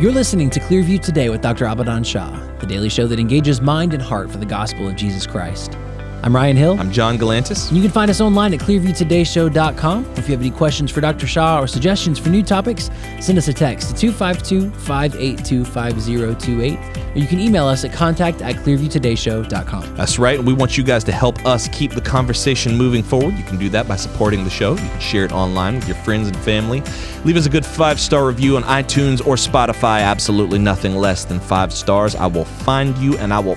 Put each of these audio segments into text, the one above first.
You're listening to Clearview Today with Dr. Abadan Shah, the daily show that engages mind and heart for the gospel of Jesus Christ. I'm Ryan Hill. I'm John Galantis. And you can find us online at clearviewtodayshow.com. If you have any questions for Dr. Shah or suggestions for new topics, send us a text to 252-582-5028, or you can email us at contact@clearviewtodayshow.com. That's right. We want you guys to help us keep the conversation moving forward. You can do that by supporting the show. You can share it online with your friends and family. Leave us a good 5-star review on iTunes or Spotify. Absolutely nothing less than 5 stars. I will find you and I will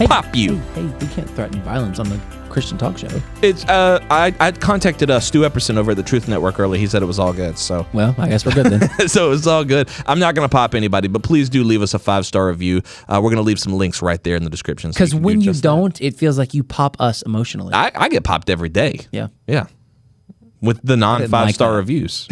pop you. Hey, we can't threaten violence on the Christian talk show. It's I contacted Stu Epperson over at the Truth Network earlier. He said it was all good. So well, I guess we're good then. So it's all good. I'm not going to pop anybody, but please do leave us a 5-star review. We're going to leave some links right there in the description. Because when you don't, it feels like you pop us emotionally. I get popped every day. Yeah. With the non-5-star reviews.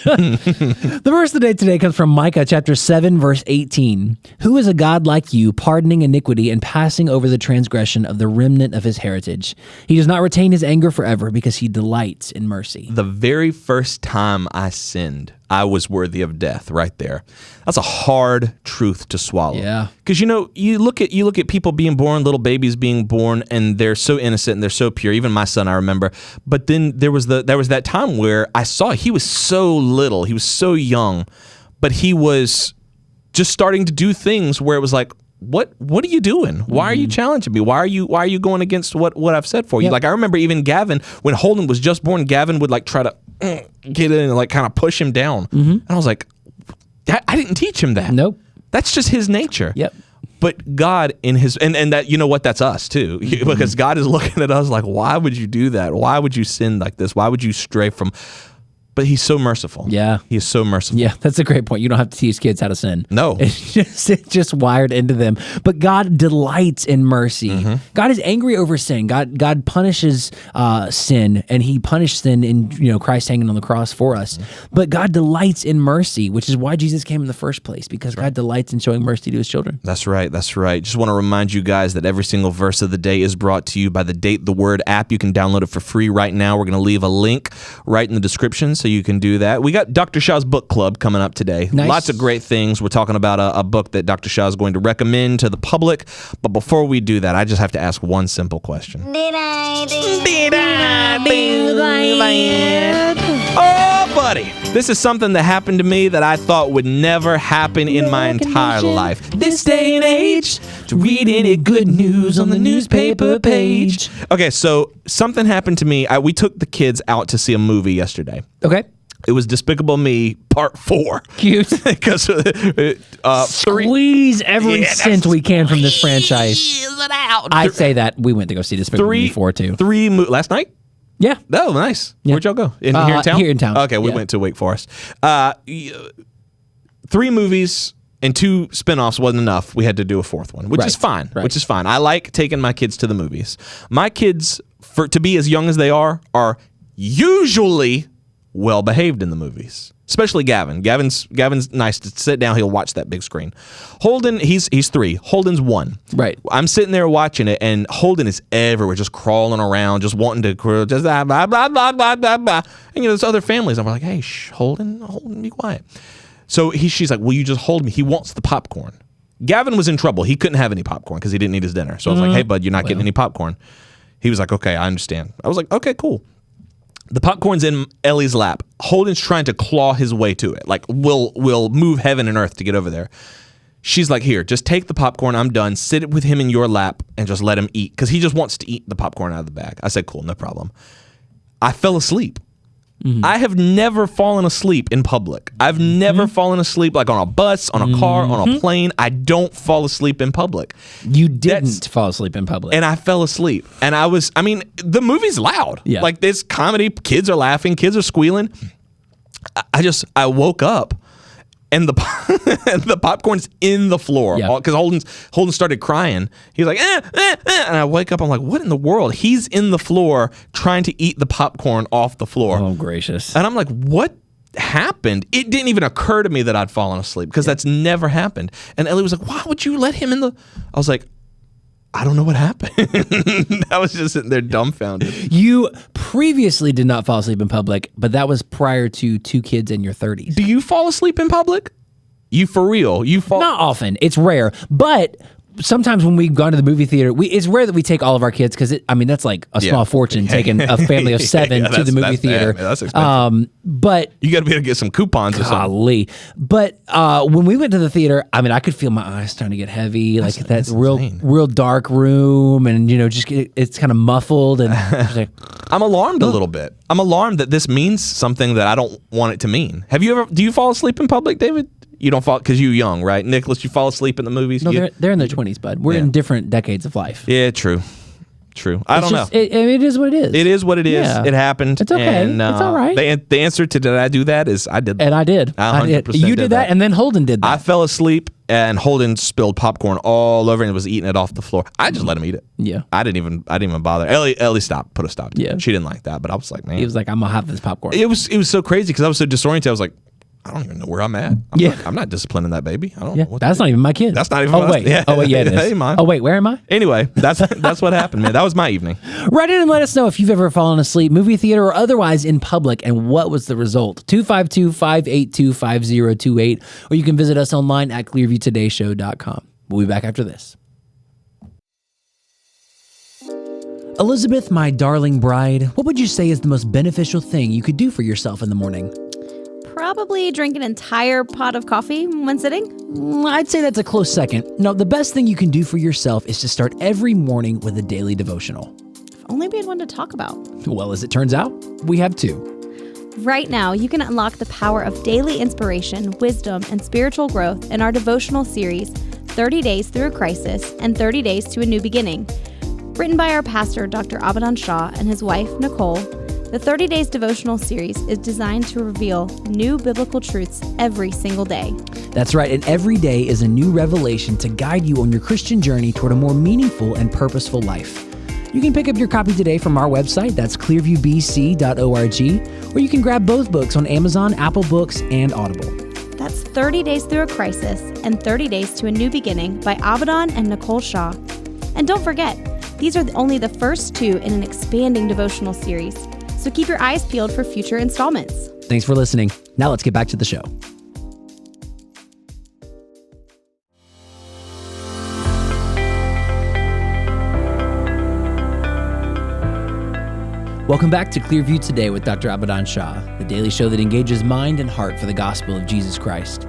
The verse of the day today comes from Micah chapter 7, verse 18. Who is a God like you, pardoning iniquity and passing over the transgression of the remnant of his heritage? He does not retain his anger forever because he delights in mercy. The very first time I sinned, I was worthy of death right there. That's a hard truth to swallow. Yeah. Because, you look at people being born, little babies being born, and they're so innocent and they're so pure. Even my son, I remember. But then there was that time where I saw he was so little, he was so young, but he was just starting to do things where it was like, what are you doing? Why are you challenging me? Why are you going against what I've said for you? Yep. Like, I remember even Gavin, when Holden was just born, Gavin would like try to get in and like kind of push him down. And I was like, I didn't teach him that. Nope. That's just his nature. Yep. But God in his, and that, you know what, that's us too. Because God is looking at us like, why would you do that? Why would you sin like this? Why would you stray from, but he's so merciful. Yeah. He is so merciful. Yeah, that's a great point. You don't have to teach kids how to sin. No. It's just wired into them. But God delights in mercy. God is angry over sin. God punishes sin, and he punished sin in Christ hanging on the cross for us. But God delights in mercy, which is why Jesus came in the first place, because God delights in showing mercy to his children. That's right. That's right. Just want to remind you guys that every single verse of the day is brought to you by the Date the Word app. You can download it for free right now. We're going to leave a link right in the description so you can do that. We got Dr. Shah's book club coming up today. Nice. Lots of great things. We're talking about a book that Dr. Shah is going to recommend to the public. But before we do that, I just have to ask one simple question. Did I do that? Oh, buddy. This is something that happened to me that I thought would never happen in my entire life. This day and age, to read any good news on the newspaper page. Okay, so something happened to me. We took the kids out to see a movie yesterday. Okay. It was Despicable Me Part 4. Cute. Because Squeeze every cent we can from this franchise. I say that we went to go see Despicable Me 4 too. Last night? Yeah. Oh, nice. Yeah. Where'd y'all go? Here in town? Here in town. Okay, we went to Wake Forest. 3 movies and 2 spinoffs wasn't enough. We had to do a 4th one, which is fine. Right. Which is fine. I like taking my kids to the movies. My kids, to be as young as they are usually well behaved in the movies. Especially Gavin. Gavin's nice to sit down. He'll watch that big screen. Holden, he's 3. Holden's 1. Right. I'm sitting there watching it, and Holden is everywhere, just crawling around, just wanting to, just blah, blah, blah, blah, blah, blah. And there's other families. I'm like, hey, Holden, be quiet. So she's like, will you just hold me? He wants the popcorn. Gavin was in trouble. He couldn't have any popcorn because he didn't eat his dinner. So I was like, hey, bud, you're not getting any popcorn. He was like, okay, I understand. I was like, okay, cool. The popcorn's in Ellie's lap. Holden's trying to claw his way to it. Like, we'll move heaven and earth to get over there. She's like, here, just take the popcorn. I'm done. Sit it with him in your lap and just let him eat. Because he just wants to eat the popcorn out of the bag. I said, cool, no problem. I fell asleep. I have never fallen asleep in public. I've never fallen asleep like on a bus, on a car, on a plane. I don't fall asleep in public. You didn't fall asleep in public. And I fell asleep. And the movie's loud. Yeah. Like, this comedy, kids are laughing, kids are squealing. I woke up and the popcorn's in the floor because Holden started crying. He's like, and I wake up. I'm like, what in the world? He's in the floor trying to eat the popcorn off the floor. Oh, gracious! And I'm like, what happened? It didn't even occur to me that I'd fallen asleep because that's never happened. And Ellie was like, why would you let him in the? I was like, I don't know what happened. I was just sitting there dumbfounded. You previously did not fall asleep in public, but that was prior to 2 kids in your 30s. Do you fall asleep in public? You for real? You fall? Not often. It's rare, but sometimes when we've gone to the movie theater, it's rare that we take all of our kids because that's like a small fortune taking a family of 7 to the movie theater. That's expensive. But you got to be able to get some coupons or something. Golly. But when we went to the theater, I could feel my eyes starting to get heavy, like that real dark room, and it's kind of muffled, and like, I'm alarmed a little bit. I'm alarmed that this means something that I don't want it to mean. Do you fall asleep in public, David? You don't fall because you're young, right? Nicholas, you fall asleep in the movies? No, they're in their 20s, bud. We're in different decades of life. Yeah, true. I don't know. It is what it is. It is what it is. Yeah. It happened. It's okay. And, it's all right. The answer to did I do that is I did. And I did. I 100% You did that, and then Holden did that. I fell asleep, and Holden spilled popcorn all over and was eating it off the floor. I just let him eat it. Yeah. I didn't even bother. Ellie put a stop to it. She didn't like that, but I was like, man. He was like, I'm going to have this popcorn. It was so crazy because I was so disoriented. I was like, I don't even know where I'm at. I'm not disciplining that baby. I don't know what that's not even my kid. That's not even Oh, wait. Yeah, it is. Hey, mine. Oh, wait, where am I? Anyway, that's what happened, man. That was my evening. Write in and let us know if you've ever fallen asleep, movie theater or otherwise, in public, and what was the result. 252-582-5028, or you can visit us online at clearviewtodayshow.com. We'll be back after this. Elizabeth, my darling bride, what would you say is the most beneficial thing you could do for yourself in the morning? Probably drink an entire pot of coffee when sitting. I'd say that's a close second. No, the best thing you can do for yourself is to start every morning with a daily devotional. If only we had one to talk about. Well, as it turns out, we have 2. Right now, you can unlock the power of daily inspiration, wisdom, and spiritual growth in our devotional series, 30 Days Through a Crisis and 30 Days to a New Beginning. Written by our pastor, Dr. Abadan Shah, and his wife, Nicole, the 30 Days devotional series is designed to reveal new biblical truths every single day. That's right, and every day is a new revelation to guide you on your Christian journey toward a more meaningful and purposeful life. You can pick up your copy today from our website, that's clearviewbc.org, or you can grab both books on Amazon, Apple Books, and Audible. That's 30 Days Through a Crisis and 30 Days to a New Beginning by Abadan and Nicole Shah. And don't forget, these are only the first 2 in an expanding devotional series. So keep your eyes peeled for future installments. Thanks for listening. Now let's get back to the show. Welcome back to Clearview Today with Dr. Abadan Shah, the daily show that engages mind and heart for the gospel of Jesus Christ.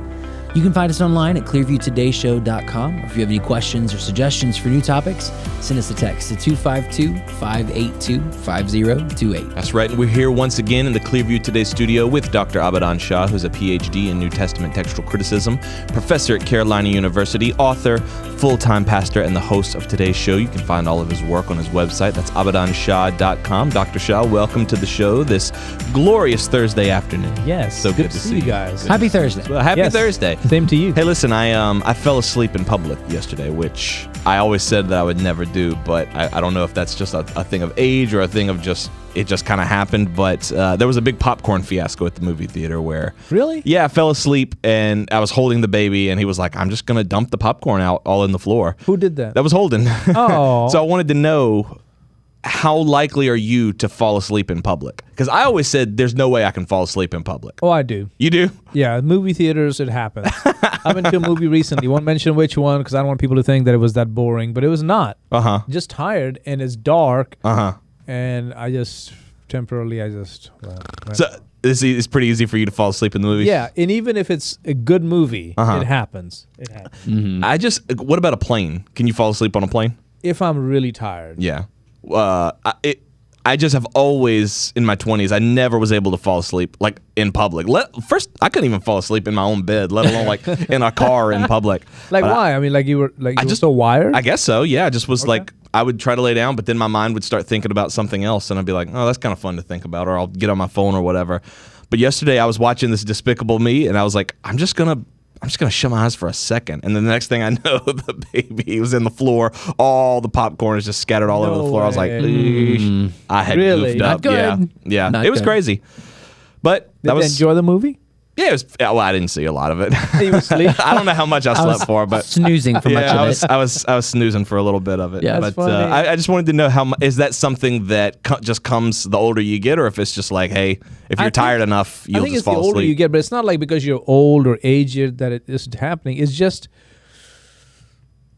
You can find us online at clearviewtodayshow.com, or if you have any questions or suggestions for new topics, send us a text to 252-582-5028. That's right, and we're here once again in the Clearview Today studio with Dr. Abadan Shah, who's a PhD in New Testament textual criticism, professor at Carolina University, author, full-time pastor, and the host of today's show. You can find all of his work on his website. That's abadanshah.com. Dr. Shah, welcome to the show this glorious Thursday afternoon. Yes, so good to see you guys. Happy Thursday. Well, happy Thursday. Same to you. Hey, listen, I fell asleep in public yesterday, which I always said that I would never do, but I don't know if that's just a thing of age or a thing of it just kind of happened, but there was a big popcorn fiasco at the movie theater where... Really? Yeah, I fell asleep, and I was holding the baby, and he was like, I'm just going to dump the popcorn out all in the floor. Who did that? That was Holden. Oh. So I wanted to know, how likely are you to fall asleep in public? Because I always said there's no way I can fall asleep in public. Oh, I do. You do? Yeah, movie theaters, it happens. I went to a movie recently. Won't mention which one because I don't want people to think that it was that boring, but it was not. Just tired, and it's dark. And I just temporarily, So it's pretty easy for you to fall asleep in the movie? Yeah, and even if it's a good movie, it happens. It happens. Mm-hmm. What about a plane? Can you fall asleep on a plane? If I'm really tired. Yeah. I just have always, in my 20s, I never was able to fall asleep, like, in public. First, I couldn't even fall asleep in my own bed, let alone, like, in a car in public. Like, why? I mean, like, you were so wired? I guess so, yeah. I just was like, I would try to lay down, but then my mind would start thinking about something else, and I'd be like, oh, that's kind of fun to think about, or I'll get on my phone or whatever. But yesterday, I was watching this Despicable Me, and I was like, I'm just going to shut my eyes for a second. And then the next thing I know, the baby was in the floor. All the popcorn is just scattered all over the floor. I was like, I had goofed up. Not good. Yeah. Not It was good. crazy. But Did you enjoy the movie? Yeah, well, I didn't see a lot of it. You were asleep? I don't know how much I slept for, but snoozing for much yeah, of it. I was snoozing for a little bit of it. Yeah, but that's funny. I just wanted to know is that something that just comes the older you get, or if it's just like, hey, if you're tired enough, you'll just fall asleep. I think it's the older you get, but it's not like because you're old or aged that it isn't happening. It's just,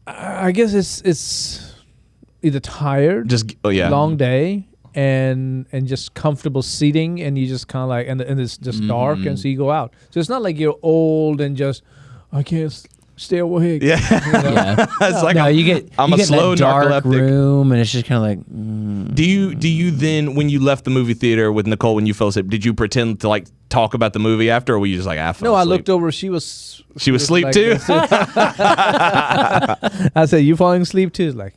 I guess it's either tired, Just long day, and just comfortable seating, and you just kind of like, and it's just dark, and so you go out. So it's not like you're old and just, I can't stay awake. Yeah. Yeah. It's like no, I'm you get a in slow that dark narcoleptic. room, and it's just kind of like. Do you then, when you left the movie theater with Nicole, when you fell asleep, did you pretend to like talk about the movie after, or were you just like, I fell No, I asleep? looked over. She was asleep like too? this. I said, "You falling asleep too?" She's like,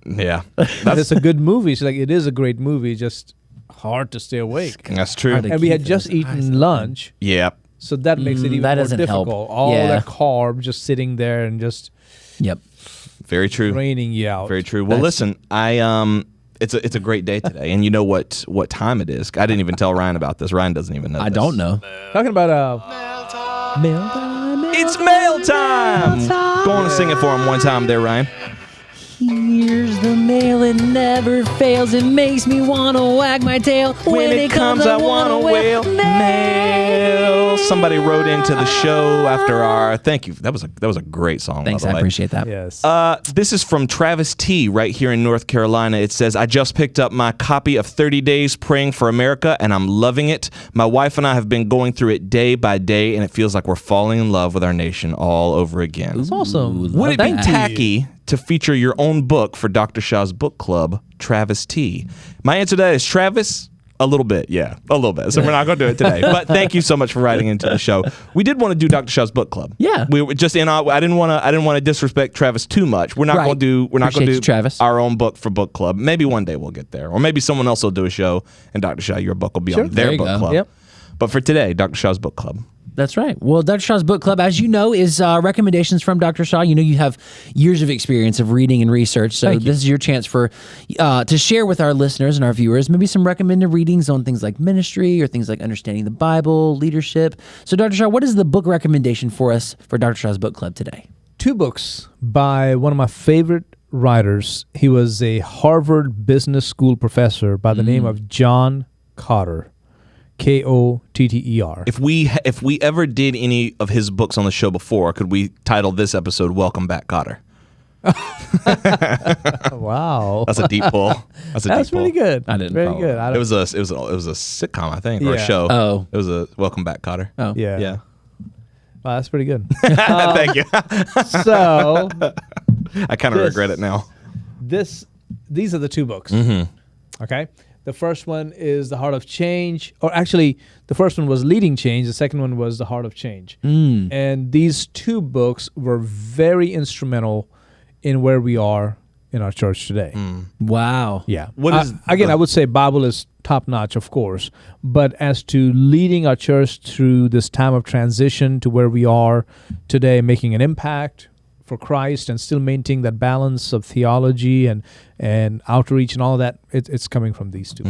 Yeah. it's a good movie. She's like, it is a great movie, just hard to stay awake. That's true. Hard to And we keep had just those eyes eaten open. lunch, Yeah. so that makes it even that more doesn't help. difficult. All Yeah. that carb just sitting there and just Yep. Very true. draining you out. Very true. Well, listen, it's a great day today, and you know what time it is. I didn't even tell Ryan about this. Ryan doesn't even know. I don't know. Talking about It's mail time. Go on and sing it for him one time, there, Ryan. Here's the mail, it never fails. It makes me wanna wag my tail. When it comes, I wanna wail. Mail. Somebody wrote into the show after our. Thank you. That was a great song. Thanks, by the I way. appreciate that. yes. This is from Travis T. right here in North Carolina. It says, I just picked up my copy of 30 Days Praying for America, and I'm loving it. My wife and I have been going through it day by day, and it feels like we're falling in love with our nation all over again. That's awesome. Would it be that. tacky to feature your own book for Dr. Shah's book club, Travis T? My answer to that is Travis. A little bit, yeah, a little bit. So we're not going to do it today. But thank you so much for writing into the show. We did want to do Dr. Shah's book club. Yeah. we were just in. I didn't want to disrespect Travis too much. We're not Right. going to do. We're not going Appreciate to you, do Travis. our own book for book club. Maybe one day we'll get there, or maybe someone else will do a show, and Dr. Shah, your book will be Sure. on their There you book go. club. Yep. But for today, Dr. Shah's book club. That's right. Well, Dr. Shah's book club, as you know, is recommendations from Dr. Shah. You know, you have years of experience of reading and research, so this is your chance for to share with our listeners and our viewers maybe some recommended readings on things like ministry or things like understanding the Bible, leadership. So, Dr. Shah, what is the book recommendation for us for Dr. Shah's book club today? 2 books by one of my favorite writers. He was a Harvard Business School professor by the name of John Kotter. Kotter. If we ever did any of his books on the show before, could we title this episode "Welcome Back, Cotter"? Wow. That's a deep pull. That's pretty good. I didn't Very follow good. I It don't, was a sitcom, I think, or a Yeah. show. Oh. It was a Welcome Back, Cotter. Oh, yeah. Yeah. Wow, that's pretty good. Thank you. So I kind of this- regret it now. these are the 2 books. Okay. The first one is The Heart of Change, or actually, the first one was Leading Change. The second one was The Heart of Change. And these 2 books were very instrumental in where we are in our church today. wow. Yeah. What is- again, I would say Bible is top notch, of course, but as to leading our church through this time of transition to where we are today, making an impact for Christ and still maintaining that balance of theology and outreach and all of that, it's coming from these 2.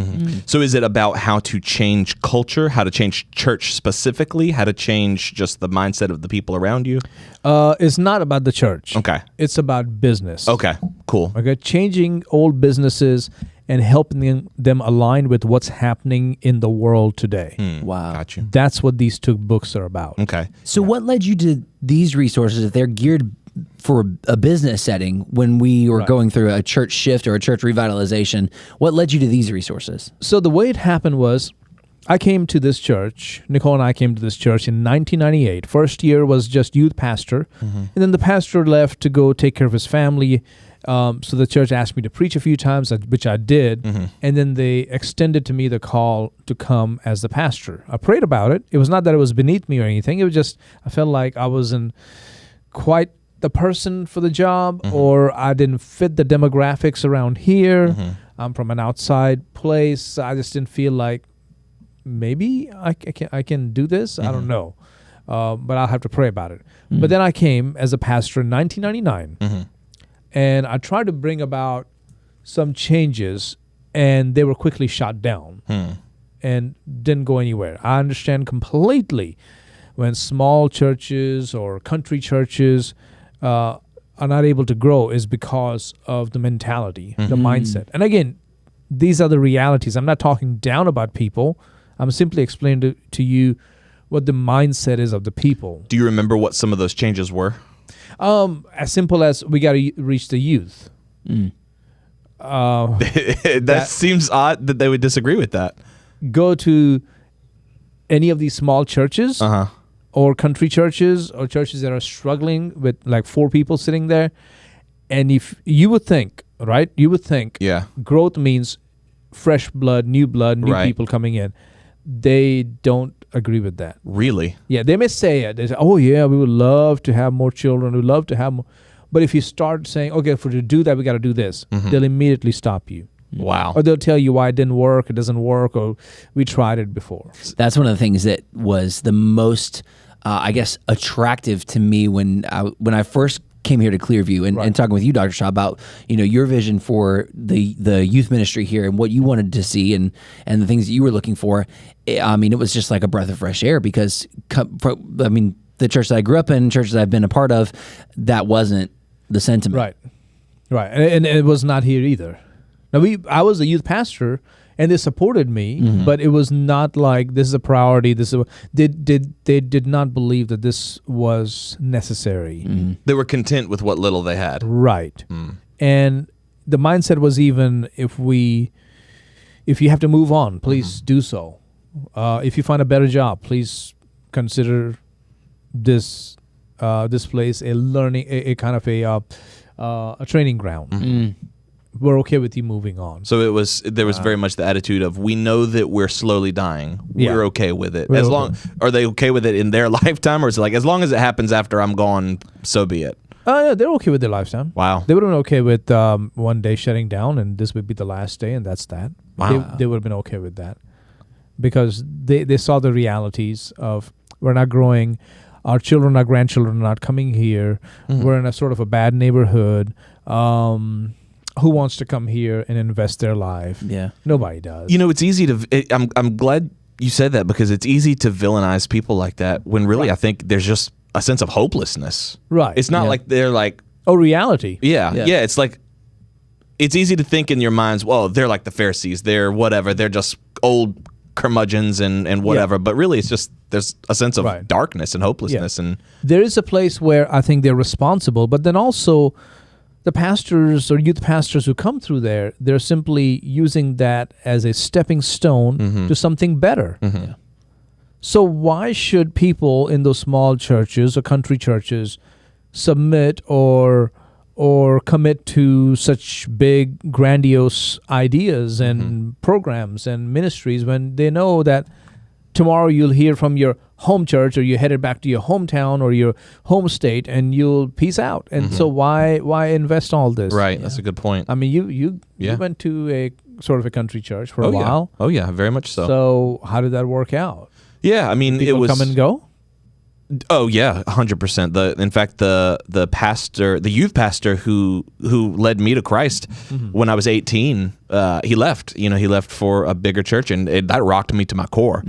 So is it about how to change culture, how to change church specifically, how to change just the mindset of the people around you? It's not about the church. Okay. It's about business. Okay, cool. Okay, changing old businesses and helping them align with what's happening in the world today. Wow. Got you. That's what these 2 books are about. Okay. So, what led you to these resources if they're geared for a business setting when we were going through a church shift or a church revitalization? What led you to these resources? So the way it happened was I came to this church, Nicole and I came to this church in 1998. First year was just youth pastor. And then the pastor left to go take care of his family. So the church asked me to preach a few times, which I did. And then they extended to me the call to come as the pastor. I prayed about it. It was not that it was beneath me or anything. It was just, I felt like I wasn't quite the person for the job, or I didn't fit the demographics around here. I'm from an outside place. I just didn't feel like maybe I can do this. I don't know. But I'll have to pray about it. But then I came as a pastor in 1999, and I tried to bring about some changes, and they were quickly shot down and didn't go anywhere. I understand completely. when small churches or country churches are not able to grow is because of the mentality, the mindset. And again, these are the realities. I'm not talking down about people. I'm simply explaining to you what the mindset is of the people. Do you remember what some of those changes were? As simple as we got to reach the youth. That seems odd that they would disagree with that. Go to any of these small churches or country churches or churches that are struggling with like 4 people sitting there. And if you would think, right, growth means fresh blood, new people coming in. They don't agree with that. Really? Yeah, they may say it. They say, oh, yeah, we would love to have more children. We would love to have more. But if you start saying, okay, to do that, we got to do this, they'll immediately stop you. Wow. Or they'll tell you why it didn't work, it doesn't work, or we tried it before. That's one of the things that was the most, I guess, attractive to me when I first came here to Clearview and talking with you, Dr. Shah, about your vision for the youth ministry here and what you wanted to see and the things that you were looking for. I mean, it was just like a breath of fresh air because, the church that I grew up in, churches that I've been a part of, that wasn't the sentiment. Right. And it was not here either. Now, I was a youth pastor, and they supported me, but it was not like this is a priority. They did not believe that this was necessary. They were content with what little they had. Right. And the mindset was even if you have to move on, please do so. If you find a better job, please consider this place a learning, a kind of a training ground. We're okay with you moving on. So there was very much the attitude of, we know that we're slowly dying. We're okay with it. Are they okay with it in their lifetime, or is it like, as long as it happens after I'm gone, so be it? No, they're okay with their lifetime. Wow. They would have been okay with one day shutting down and this would be the last day and that's that. Wow. They would have been okay with that because they saw the realities of we're not growing. Our children, our grandchildren are not coming here. We're in a sort of a bad neighborhood. Who wants to come here and invest their life? Yeah. Nobody does. It's easy to... I'm glad you said that because it's easy to villainize people like that when really I think there's just a sense of hopelessness. Right. It's not like they're like... Oh, reality. Yeah. It's like... It's easy to think in your minds, well, they're like the Pharisees. They're whatever. They're just old curmudgeons and whatever. But really, it's just... There's a sense of darkness and hopelessness. And there is a place where I think they're responsible, but then also... The pastors or youth pastors who come through there, they're simply using that as a stepping stone to something better. So why should people in those small churches or country churches submit or commit to such big, grandiose ideas and programs and ministries when they know that tomorrow you'll hear from your home church or you're headed back to your hometown or your home state and you'll peace out. And so why invest all this? Right. That's a good point. I mean, you went to a sort of a country church for a while. Oh, yeah. Very much so. So how did that work out? Yeah. I mean, People it was... come and go? Oh, yeah. 100%. In fact, the pastor, the youth pastor who led me to Christ when I was 18, he left. He left for a bigger church, and that rocked me to my core.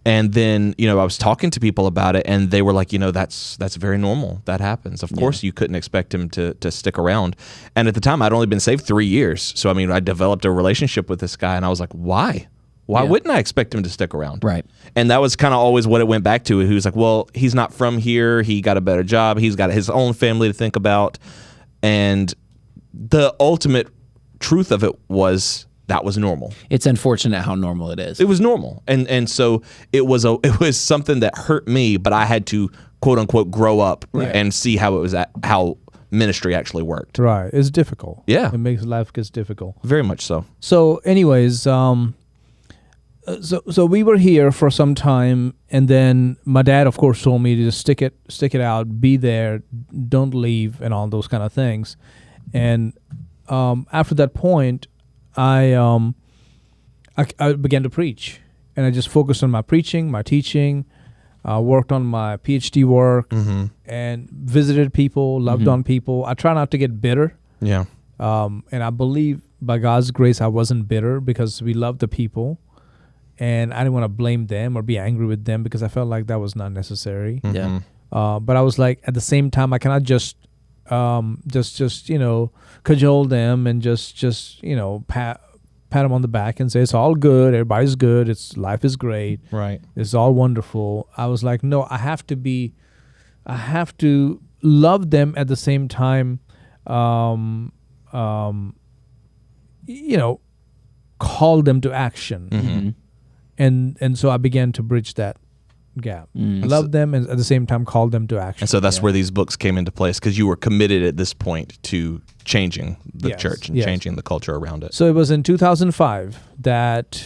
And then, I was talking to people about it, and they were like, that's very normal. That happens. Of course, you couldn't expect him to stick around. And at the time, I'd only been saved 3 years. So, I developed a relationship with this guy, and I was like, why? Why wouldn't I expect him to stick around? Right. And that was kind of always what it went back to. He was like, well, he's not from here. He got a better job. He's got his own family to think about. And the ultimate truth of it was... that was normal. It's unfortunate how normal it is. It was normal. And so it was something that hurt me, but I had to quote unquote grow up and see how ministry actually worked. Right. It's difficult. Yeah. It makes life gets difficult. Very much so. So anyways, so we were here for some time, and then my dad, of course, told me to just stick it out, be there, don't leave, and all those kind of things. And after that point, I began to preach, and I just focused on my preaching, my teaching, worked on my PhD work, and visited people, loved on people. I try not to get bitter. Yeah. And I believe by God's grace I wasn't bitter because we loved the people. and I didn't want to blame them or be angry with them because I felt like that was not necessary. Yeah. But I was like, at the same time, I cannot just cajole them and just pat them on the back and say it's all good, everybody's good, life is great, Right. it's all wonderful. I was like, no, I have to love them at the same time. Call them to action. Mm-hmm. And so I began to bridge that gap. Love them and at the same time call them to action. And so that's where these books came into place, because you were committed at this point to changing the Yes, church and yes. changing the culture around it. So it was in 2005 that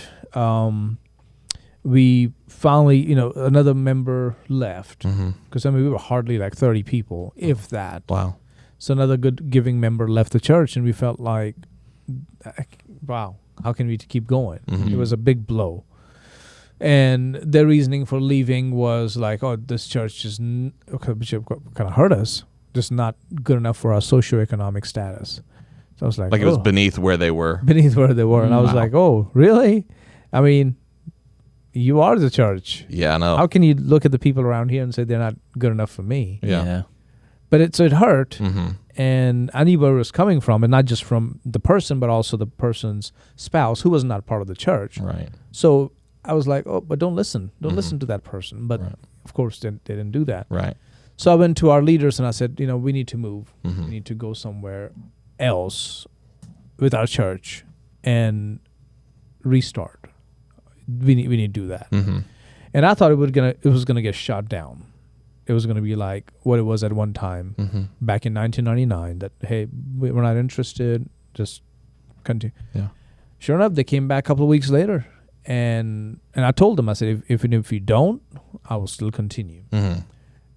we finally, another member left, because we were hardly like 30 people, if that. Wow. So another good giving member left the church, and we felt like, wow, how can we keep going? It was a big blow. And their reasoning for leaving was like, oh, this church just kind of hurt us, just not good enough for our socioeconomic status. So I was like, Like it was beneath where they were. beneath where they were. And I was Wow. like, oh, really? I mean, you are the church. Yeah, I know. How can you look at the people around here and say they're not good enough for me? Yeah. But it hurt. Mm-hmm. And I knew where it was coming from, and not just from the person, but also the person's spouse, who was not part of the church. Right. So I was like, oh, but don't listen. Don't listen to that person. But of course, they didn't do that. Right. So I went to our leaders and I said, we need to move. Mm-hmm. We need to go somewhere else with our church and restart. We need to do that. Mm-hmm. And I thought it was gonna get shot down. It was going to be like what it was at one time back in 1999, that, hey, we're not interested, just continue. Yeah. Sure enough, they came back a couple of weeks later, and I told them, I said, if you don't, I will still continue. Mm-hmm.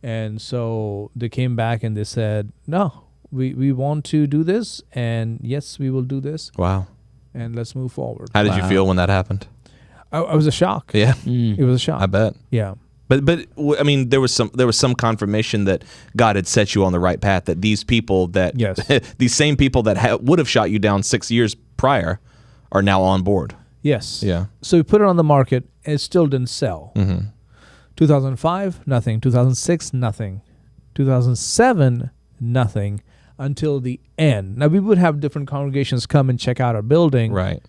And so they came back and they said, no, we want to do this, and yes, we will do this, Wow. and let's move forward. How did you feel when that happened? I was a shock. Yeah. It was a shock. I bet. Yeah. But I mean, there was some confirmation that God had set you on the right path, that these people that Yes. these same people that would have shot you down 6 years prior are now on board. Yes. Yeah. So we put it on the market, and it still didn't sell. 2005, nothing. 2006, nothing. 2007, nothing. Until the end. Now, we would have different congregations come and check out our building. Right.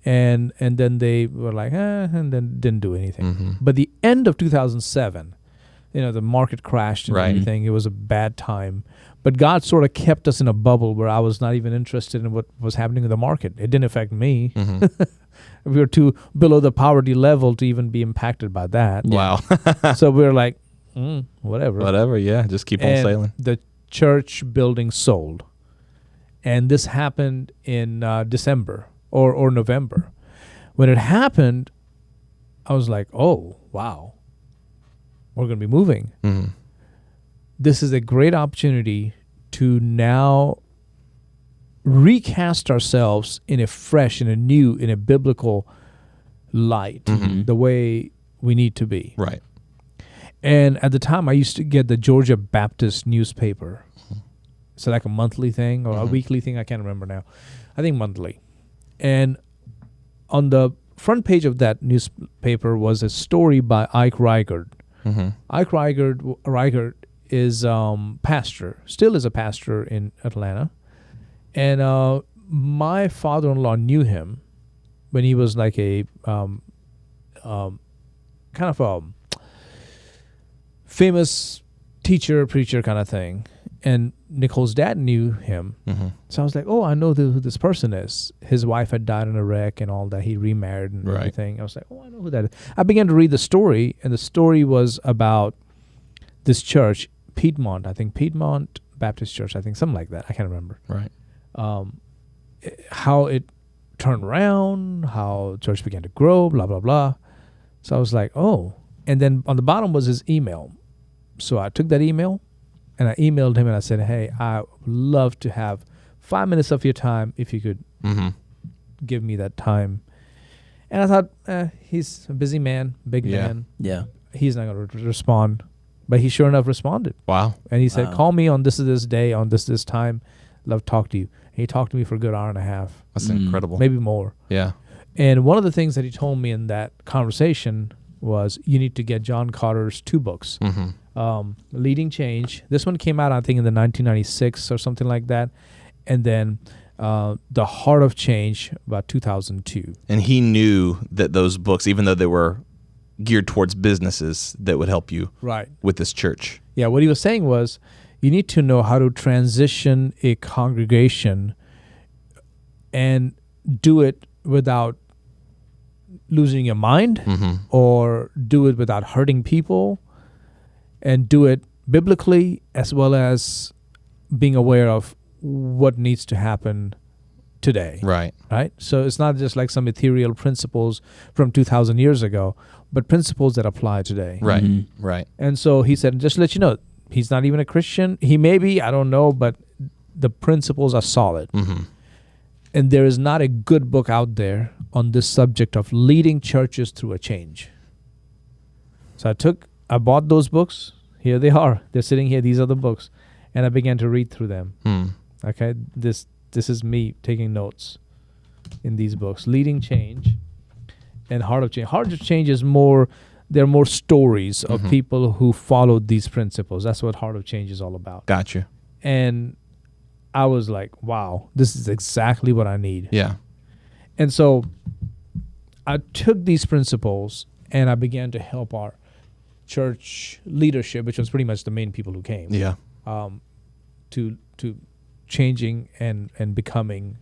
And then they were like, and then didn't do anything. But the end of 2007, the market crashed and everything. It was a bad time. But God sort of kept us in a bubble where I was not even interested in what was happening in the market. It didn't affect me. We were too below the poverty level to even be impacted by that. Wow. So we were like, whatever. Whatever. Yeah. Just keep on And sailing. the church building sold. And this happened in December or November. When it happened, I was like, oh, wow. We're going to be moving. This is a great opportunity to now recast ourselves in a biblical light, the way we need to be. Right. And at the time, I used to get the Georgia Baptist newspaper. So like a monthly thing or a weekly thing. I can't remember now. I think monthly. And on the front page of that newspaper was a story by Ike Reichert. Ike Reichert is pastor, still is a pastor in Atlanta. And my father-in-law knew him when he was like a kind of a famous teacher, preacher kind of thing. And Nicole's dad knew him. So I was like, oh, I know who this person is. His wife had died in a wreck and all that. He remarried and everything. I was like, oh, I know who that is. I began to read the story, and the story was about this church, Piedmont Baptist Church, I think, something like that. I can't remember. Right. How it turned around, how church began to grow, blah, blah, blah. So I was like, oh. And then on the bottom was his email. So I took that email, and I emailed him, and I said, hey, I would love to have 5 minutes of your time if you could give me that time. And I thought, he's a busy man, big man. Yeah. He's not going to respond. But he sure enough responded. Wow. And he said, call me on this day, on this time. Love to talk to you. And he talked to me for a good hour and a half. That's incredible. Maybe more. Yeah. And one of the things that he told me in that conversation was, you need to get John Carter's 2 books, Leading Change. This one came out, I think, in the 1996 or something like that. And then The Heart of Change, about 2002. And he knew that those books, even though they were geared towards businesses, that would help you with this church. Yeah, what he was saying was, you need to know how to transition a congregation and do it without losing your mind, or do it without hurting people, and do it biblically, as well as being aware of what needs to happen today. Right. So it's not just like some ethereal principles from 2,000 years ago, but principles that apply today. Right. Right. And so he said, just to let you know, he's not even a Christian. He may be, I don't know, but the principles are solid. And there is not a good book out there on this subject of leading churches through a change. So I bought those books. Here they are. They're sitting here. These are the books. And I began to read through them. Okay. This is me taking notes in these books. Leading Change and Heart of Change. Heart of Change is more, there are more stories of people who followed these principles. That's what Heart of Change is all about. Gotcha. And I was like, wow, this is exactly what I need. Yeah. And so I took these principles and I began to help our church leadership, which was pretty much the main people who came. Yeah. To changing and becoming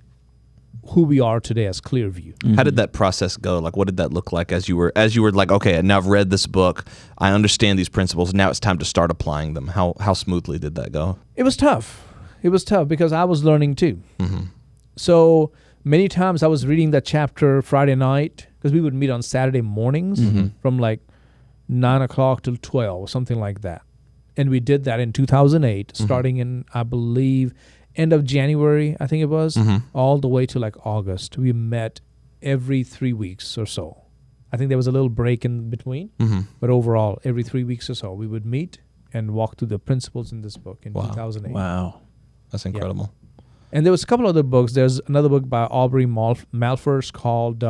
who we are today as Clearview. How did that process go? Like, what did that look like as you were like, okay, now I've read this book, I understand these principles, now it's time to start applying them. How smoothly did that go? It was tough. It was tough because I was learning too. So many times I was reading that chapter Friday night, because we would meet on Saturday mornings from like 9 o'clock till 12, something like that. And we did that in 2008, starting in, I believe, end of January, I think it was, all the way to like August. We met every 3 weeks or so. I think there was a little break in between, but overall, every 3 weeks or so, we would meet and walk through the principles in this book in 2008. Wow. That's incredible. Yeah. And there was a couple other books. There's another book by Aubrey Malphurs called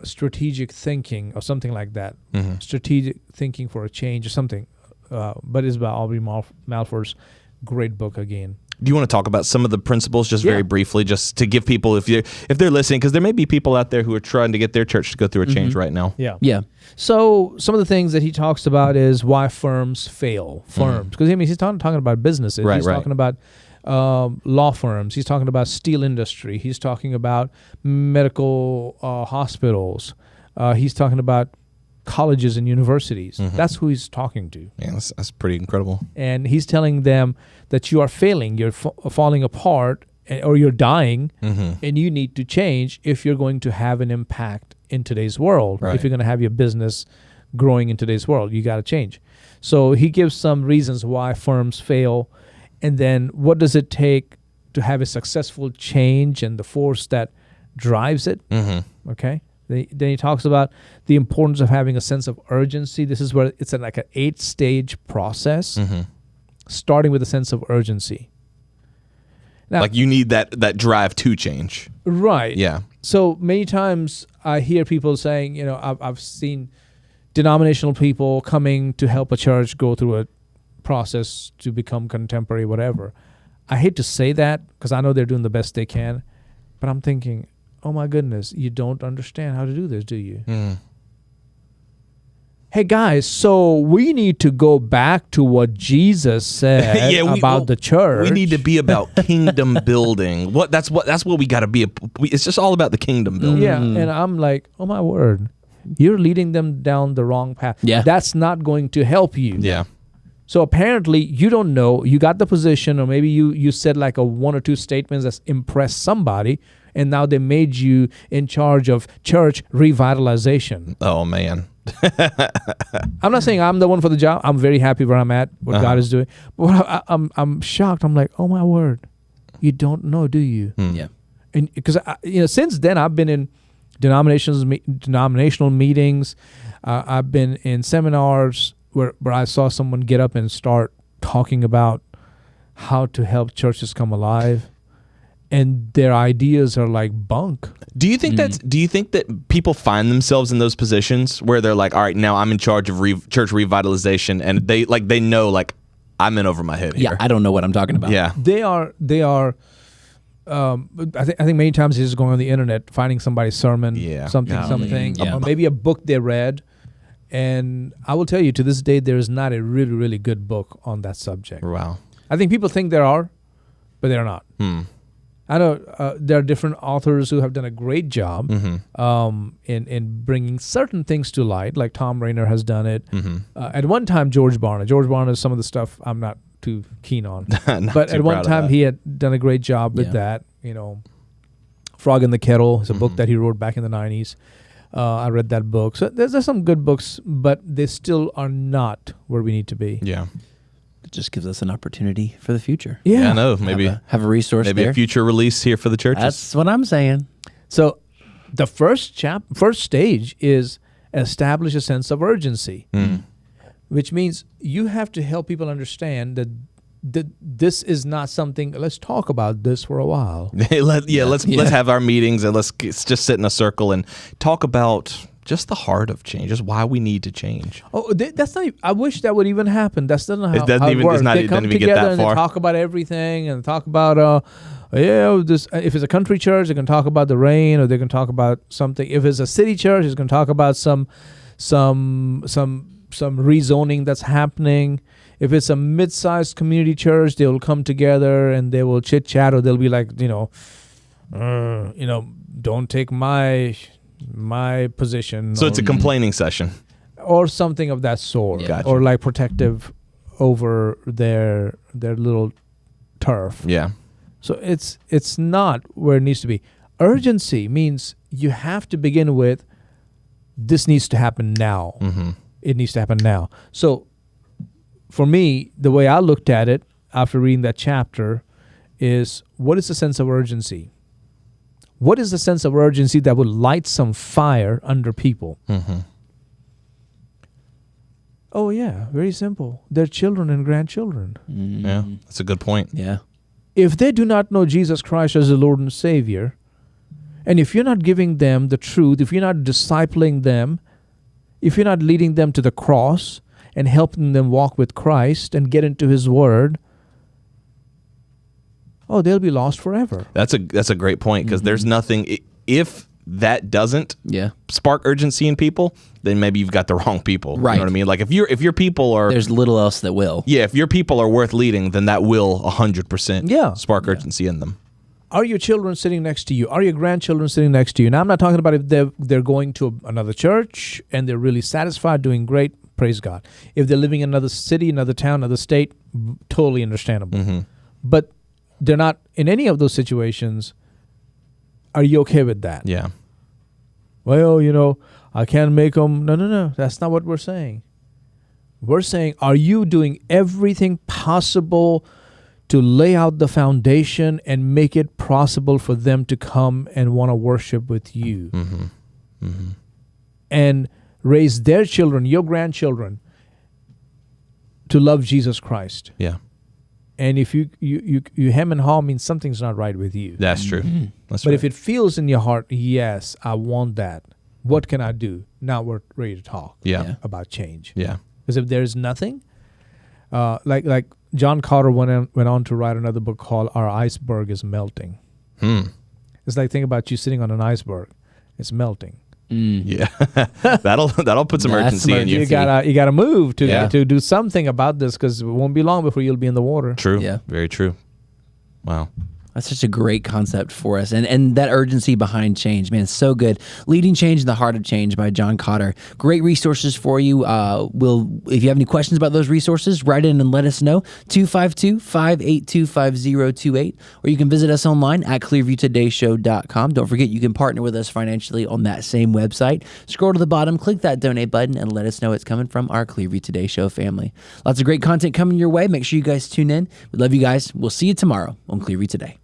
Strategic Thinking or something like that. Strategic Thinking for a Change or something. But it's by Aubrey Malphurs. Great book again. Do you want to talk about some of the principles just very briefly, just to give people, if they're listening, because there may be people out there who are trying to get their church to go through a change right now. Yeah. So some of the things that he talks about is why firms fail. Because he's talking about businesses. He's talking about law firms. He's talking about steel industry. He's talking about medical hospitals. He's talking about colleges and universities. That's who he's talking to. Yeah, that's pretty incredible. And he's telling them that you are failing, you're falling apart, or you're dying, and you need to change if you're going to have an impact in today's world. If you're going to have your business growing in today's world, you got to change. So he gives some reasons why firms fail, and then what does it take to have a successful change and the force that drives it. Okay. Then he talks about the importance of having a sense of urgency. This is where it's like an 8-stage process, starting with a sense of urgency. Now, like you need that drive to change. Right. Yeah. So many times I hear people saying, I've seen denominational people coming to help a church go through a process to become contemporary, whatever. I hate to say that because I know they're doing the best they can, but I'm thinking, oh my goodness, you don't understand how to do this, do you? Hey guys, so we need to go back to what Jesus said about the church. We need to be about kingdom building. That's what we got to be. It's just all about the kingdom building. Yeah, and I'm like, oh my word, you're leading them down the wrong path. Yeah, that's not going to help you. Yeah. So apparently you don't know. You got the position, or maybe you said like a 1 or 2 statements that impressed somebody, and now they made you in charge of church revitalization. Oh man. I'm not saying I'm the one for the job. I'm very happy where I'm at, what God is doing. But I'm shocked. I'm like, oh my word, you don't know, do you? Yeah. And because since then I've been in denominational meetings. I've been in seminars where I saw someone get up and start talking about how to help churches come alive. and their ideas are like bunk. Do you think that people find themselves in those positions where they're like, all right, now I'm in charge of church revitalization, and they know like I'm in over my head here. Yeah, I don't know what I'm talking about. Yeah, they are. I think many times it's just going on the internet, finding somebody's sermon, something, Yeah. or maybe a book they read. And I will tell you, to this day, there is not a really, really good book on that subject. Wow. I think people think there are, but they're not. I know there are different authors who have done a great job in bringing certain things to light, like Tom Rainer has done it. At one time, George Barna, some of the stuff I'm not too keen on. But at one time, he had done a great job with that. You know, Frog in the Kettle is a book that he wrote back in the 90s. I read that book. So there's some good books, but they still are not where we need to be. Yeah. It just gives us an opportunity for the future. Yeah, I know. Maybe have a resource maybe there. a future release here for the churches. That's what I'm saying. So the first stage is establish a sense of urgency, which means you have to help people understand that this is not something. Let's talk about this for a while. Let's have our meetings and let's just sit in a circle and talk about just the heart of change, just why we need to change. Oh, that's not. I wish that would even happen. That's not how It doesn't how even. it works. It's not. They It come doesn't even get together that and far. they talk about everything and talk about this. If it's a country church, they can talk about the rain, or they can talk about something. If it's a city church, it's going to talk about some rezoning that's happening. If it's a mid-sized community church, they will come together and they will chit chat, or they'll be like, don't take my position. So it's a complaining session. Or something of that sort. Yeah. Gotcha. Or like protective over their little turf. Yeah. So it's not where it needs to be. Urgency means you have to begin with, this needs to happen now. It needs to happen now. So for me, the way I looked at it after reading that chapter is, what is the sense of urgency? What is the sense of urgency that would light some fire under people? Oh, yeah, very simple. Their children and grandchildren. Yeah, that's a good point. Yeah. If they do not know Jesus Christ as the Lord and Savior, and if you're not giving them the truth, if you're not discipling them, if you're not leading them to the cross and helping them walk with Christ and get into His Word, they'll be lost forever. That's a great point, because there's nothing. If that doesn't spark urgency in people, then maybe you've got the wrong people. Right. You know what I mean? Like if your people are, There's little else that will. yeah, if your people are worth leading, then that will 100% spark urgency in them. Are your children sitting next to you? Are your grandchildren sitting next to you? Now, I'm not talking about if they're going to another church and they're really satisfied, doing great, praise God. If they're living in another city, another town, another state, totally understandable. But they're not in any of those situations. Are you okay with that? Yeah. Well, I can't make them. No. That's not what we're saying. We're saying, are you doing everything possible to lay out the foundation and make it possible for them to come and want to worship with you? And raise their children, your grandchildren, to love Jesus Christ. Yeah. And if you hem and haw, means something's not right with you. That's true. That's But right. if it feels in your heart, yes, I want that, what can I do? Now we're ready to talk about change. Yeah. Because if there's nothing, like John Carter went on to write another book called Our Iceberg is Melting. It's like, think about you sitting on an iceberg. It's melting. Yeah. that'll put some urgency in you. You gotta move to do something about this, because it won't be long before you'll be in the water. True. Yeah. Very true. Wow. That's such a great concept for us. And that urgency behind change, man, so good. Leading Change in the Heart of Change by John Cotter. Great resources for you. If you have any questions about those resources, write in and let us know. 252-582-5028. Or you can visit us online at clearviewtodayshow.com. Don't forget, you can partner with us financially on that same website. Scroll to the bottom, click that donate button, and let us know it's coming from our Clearview Today Show family. Lots of great content coming your way. Make sure you guys tune in. We love you guys. We'll see you tomorrow on Clearview Today.